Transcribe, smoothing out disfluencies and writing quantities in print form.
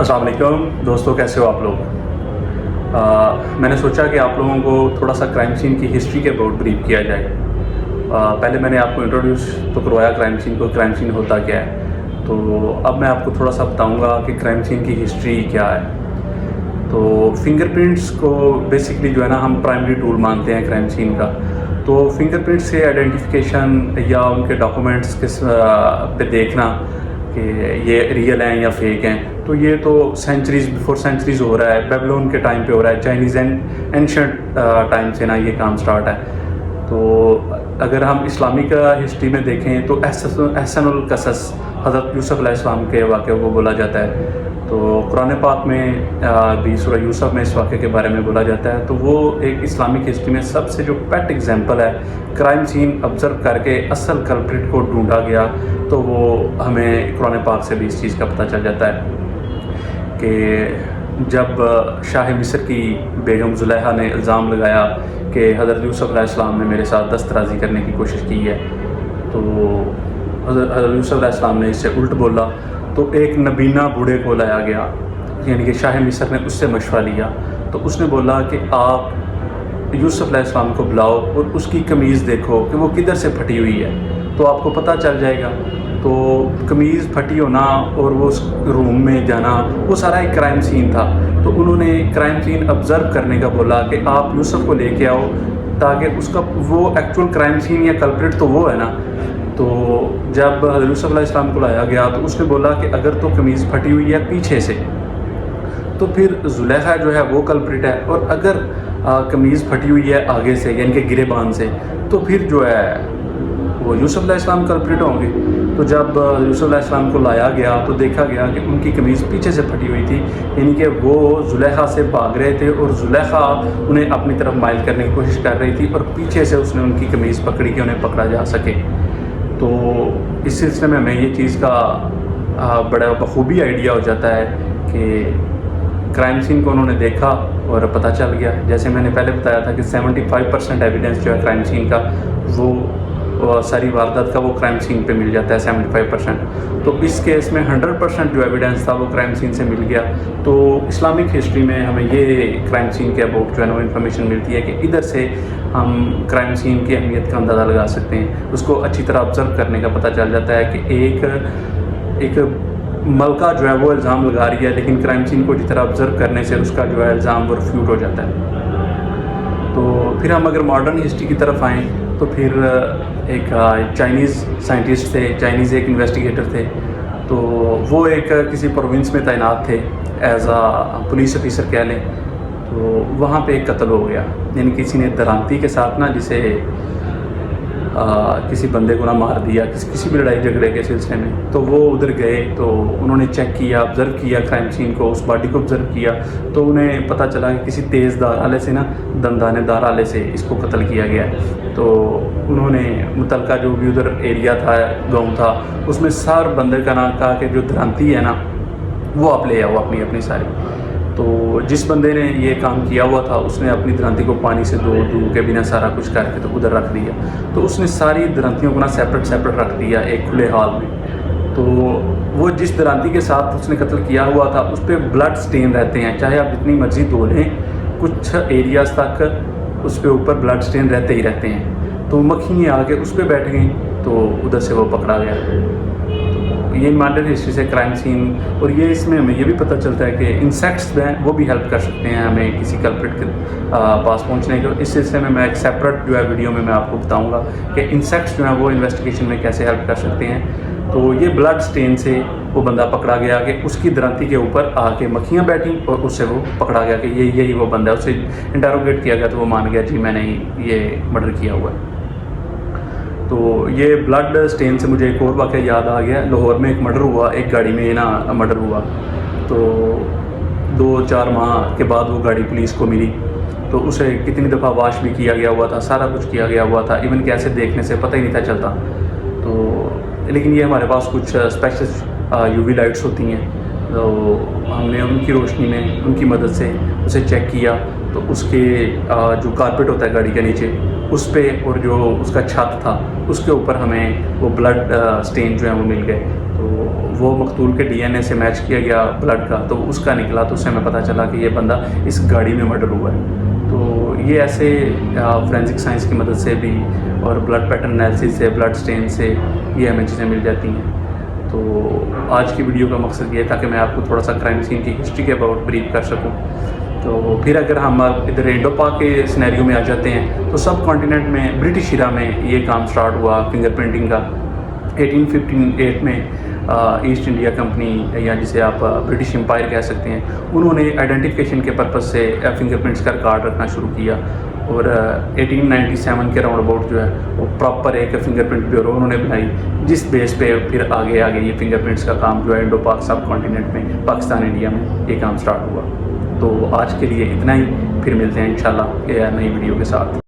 अस्सलाम वालेकुम दोस्तों, कैसे हो आप लोग। मैंने सोचा कि आप लोगों को थोड़ा सा क्राइम सीन की हिस्ट्री के अबाउट ब्रीफ किया जाए। पहले मैंने आपको इंट्रोड्यूस तो करवाया क्राइम सीन को, क्राइम सीन होता क्या है। तो अब मैं आपको थोड़ा सा बताऊंगा कि क्राइम सीन की हिस्ट्री क्या है। तो फिंगरप्रिंट्स को बेसिकली जो है ना हम प्राइमरी टूल मानते हैं क्राइम सीन का। तो फिंगरप्रिंट से आइडेंटिफिकेशन या उनके डॉक्यूमेंट्स के पे देखना कि ये रियल हैं या फेक हैं, तो ये तो सेंचुरीज़ बिफोर सेंचुरीज़ हो रहा है। बेबीलोन के टाइम पे हो रहा है, चाइनीज़ एंशिएंट टाइम से ना ये काम स्टार्ट है। तो अगर हम इस्लामिक हिस्ट्री में देखें तो एहसनुल कसस हज़रत यूसुफ़ अलैहिस्सलाम के वाक़े को बोला जाता है। तो कुरान पाक में भी सूरह यूसुफ में इस वाक़े के बारे में बोला जाता है। तो वो एक इस्लामिक हिस्ट्री में सबसे जो पेट एग्जांपल है, क्राइम सीन ऑब्ज़र्व करके असल कल्प्रिट को ढूंढा गया। तो वो हमें कुरान पाक से भी इस चीज़ का पता चल जाता है कि जब शाह मिस्र की बेगम ज़ुलेहा ने इल्ज़ाम लगाया कि हज़रत यूसुफ़ अलैहिस्सलाम ने मेरे साथ दस्तराजी करने की कोशिश की है, तो हज़रत यूसुफ़ अलैहिस्सलाम ने इससे उल्ट बोला। तो एक नबीना बूढ़े को लाया गया, यानी कि शाह मिस्र ने उससे मशवरा लिया। तो उसने बोला कि आप यूसुफ़ अलैहिस्सलाम को बुलाओ और उसकी कमीज़ देखो कि वो किधर से फटी हुई है, तो आपको पता चल जाएगा। तो कमीज़ फटी होना और वो उस रूम में जाना, वो सारा एक क्राइम सीन था। तो उन्होंने क्राइम सीन ऑब्ज़र्व करने का बोला कि आप यूसुफ़ को लेके आओ, ताकि उसका वो एक्चुअल क्राइम सीन या कल्प्रिट तो वो है ना। तो जब हज़रत यूसुफ़ अलैहिस्सलाम को लाया गया तो उसने बोला कि अगर तो कमीज़ फटी हुई है पीछे से, तो फिर ज़ुलेखा जो है वो कल्प्रिट है, और अगर कमीज़ फटी हुई है आगे से यानी कि गिरेबान से, तो फिर जो है वो यूसुफ़ अलैहिस्सलाम कल्प्रिट होंगे। तो जब यूसुफ़ अलैहिस्सलाम को लाया गया तो देखा गया कि उनकी कमीज़ पीछे से फटी हुई थी, यानी कि वो ज़ुलेखा से भाग रहे थे और ज़ुलेखा उन्हें अपनी तरफ माइल करने की कोशिश कर रही थी, और पीछे से उसने उनकी कमीज़ पकड़ी कि उन्हें पकड़ा जा सके। तो इस सिलसिले में हमें ये चीज़ का बड़ा बखूबी आइडिया हो जाता है कि क्राइम सीन को उन्होंने देखा और पता चल गया। जैसे मैंने पहले बताया था कि 75% एविडेंस जो है क्राइम सीन का, वो सारी वारदात का वो क्राइम सीन पे मिल जाता है 75%। तो इस केस में 100% जो एविडेंस था वो क्राइम सीन से मिल गया। तो इस्लामिक हिस्ट्री में हमें ये क्राइम सीन के अबाउट जो है ना इन्फॉर्मेशन मिलती है कि इधर से हम क्राइम सीन की अहमियत का अंदाज़ा लगा सकते हैं। उसको अच्छी तरह ऑब्ज़र्व करने का पता चल जाता है कि एक मलका जो है वो इल्ज़ाम लगा रही है, लेकिन क्राइम सीन को जिस तरह ऑब्ज़र्व करने से उसका जो है इल्ज़ाम वो रिफ्यूट हो जाता है। तो फिर हम अगर मॉडर्न हिस्ट्री की तरफ आएँ तो फिर एक चाइनीज़ साइंटिस्ट थे, चाइनीज़ एक इन्वेस्टिगेटर थे। तो वो एक किसी प्रोविंस में तैनात थे एज पुलिस ऑफिसर कह लें। तो वहाँ पे एक कत्ल हो गया, यानी किसी ने दरांती के साथ ना जिसे किसी बंदे को ना मार दिया किसी भी लड़ाई झगड़े के सिलसिले में। तो वो उधर गए तो उन्होंने चेक किया, ऑब्ज़र्व किया क्राइम सीन को, उस बॉडी को ऑब्ज़र्व किया। तो उन्हें पता चला कि किसी तेज़ धार आले से ना दंदानेदार आले से इसको कत्ल किया गया है। तो उन्होंने मुतलका जो भी उधर एरिया था, गाँव था, उसमें सार बंदे का नाम कहा कि जो दरांती है ना वो आप ले आओ अपनी सारी। तो जिस बंदे ने ये काम किया हुआ था उसने अपनी दरांती को पानी से धो के बिना सारा कुछ करके तो उधर रख दिया। तो उसने सारी दरांतियों को ना सेपरेट रख दिया एक खुले हाल में। तो वो जिस दरांती के साथ उसने कत्ल किया हुआ था उस पर ब्लड स्टेन रहते हैं, चाहे आप जितनी मर्जी धो लें, कुछ एरियाज़ तक उस पर ऊपर ब्लड स्टेन रहते ही रहते हैं। तो मक्खियाँ आके उस पर बैठ गई, तो उधर से वो पकड़ा गया। ये मॉडर्न हिस्ट्री से क्राइम सीन, और ये इसमें हमें ये भी पता चलता है कि इंसेक्ट्स जो हैं वो भी हेल्प कर सकते हैं हमें किसी कल्प्रिट के पास पहुंचने के। इस सिलसिले में मैं एक सेपरेट जो है वीडियो में मैं आपको बताऊंगा कि इंसेक्ट्स जो हैं वो इन्वेस्टिगेशन में कैसे हेल्प कर सकते हैं। तो ये ब्लड स्टेन से वो बंदा पकड़ा गया कि उसकी दरांती के ऊपर आके मक्खियाँ बैठी और उससे वो पकड़ा गया कि यही वो बंदा है। उससे इंटरोगेट किया गया तो वो मान गया जी मैंने ये मर्डर किया हुआ है। तो ये ब्लड स्टेन से मुझे एक और वाक़या याद आ गया। लाहौर में एक मर्डर हुआ, एक गाड़ी में ना मर्डर हुआ। तो 2-4 माह के बाद वो गाड़ी पुलिस को मिली। तो उसे कितनी दफ़ा वाश भी किया गया हुआ था, सारा कुछ किया गया हुआ था, इवन कैसे देखने से पता ही नहीं था चलता। तो लेकिन ये हमारे पास कुछ स्पेशल यूवी लाइट्स होती हैं, तो हमने उनकी रोशनी में उनकी मदद से उसे चेक किया। तो उसके जो कारपेट होता है गाड़ी के नीचे اس پہ اور جو اس کا چھت تھا اس کے اوپر ہمیں وہ بلڈ سٹین جو ہیں وہ مل گئے. تو وہ مقتول کے ڈی این اے سے میچ کیا گیا بلڈ کا, تو اس کا نکلا, تو اس سے ہمیں پتہ چلا کہ یہ بندہ اس گاڑی میں مرڈر ہوا ہے. تو یہ ایسے فورینسک سائنس کی مدد سے بھی اور بلڈ پیٹرن انالیسس سے, بلڈ سٹین سے یہ ہمیں چیزیں مل جاتی ہیں. تو آج کی ویڈیو کا مقصد یہ تھا کہ میں آپ کو تھوڑا سا کرائم سین کی ہسٹری کے اباؤٹ بریف کر سکوں. تو پھر اگر ہم ادھر انڈو پاک کے سینیریو میں آ جاتے ہیں تو سب کانٹیننٹ میں برٹش ایرا میں یہ کام سٹارٹ ہوا فنگر پرنٹنگ کا. 1858 میں ایسٹ انڈیا کمپنی یا جسے آپ برٹش امپائر کہہ سکتے ہیں, انہوں نے آئیڈینٹیفیکیشن کے پرپز سے فنگر پرنٹس کا ریکارڈ رکھنا شروع کیا. اور 1897 کے راؤنڈ اباؤٹ جو ہے وہ پراپر ایک فنگر پرنٹ بیورو انہوں نے بنائی, جس بیس پہ پھر آگے یہ فنگر پرنٹس کا کام جو ہے انڈو پاک سب کانٹیننٹ میں, پاکستان انڈیا میں یہ کام سٹارٹ ہوا. تو آج کے لیے اتنا ہی, پھر ملتے ہیں انشاءاللہ نئی ویڈیو کے ساتھ.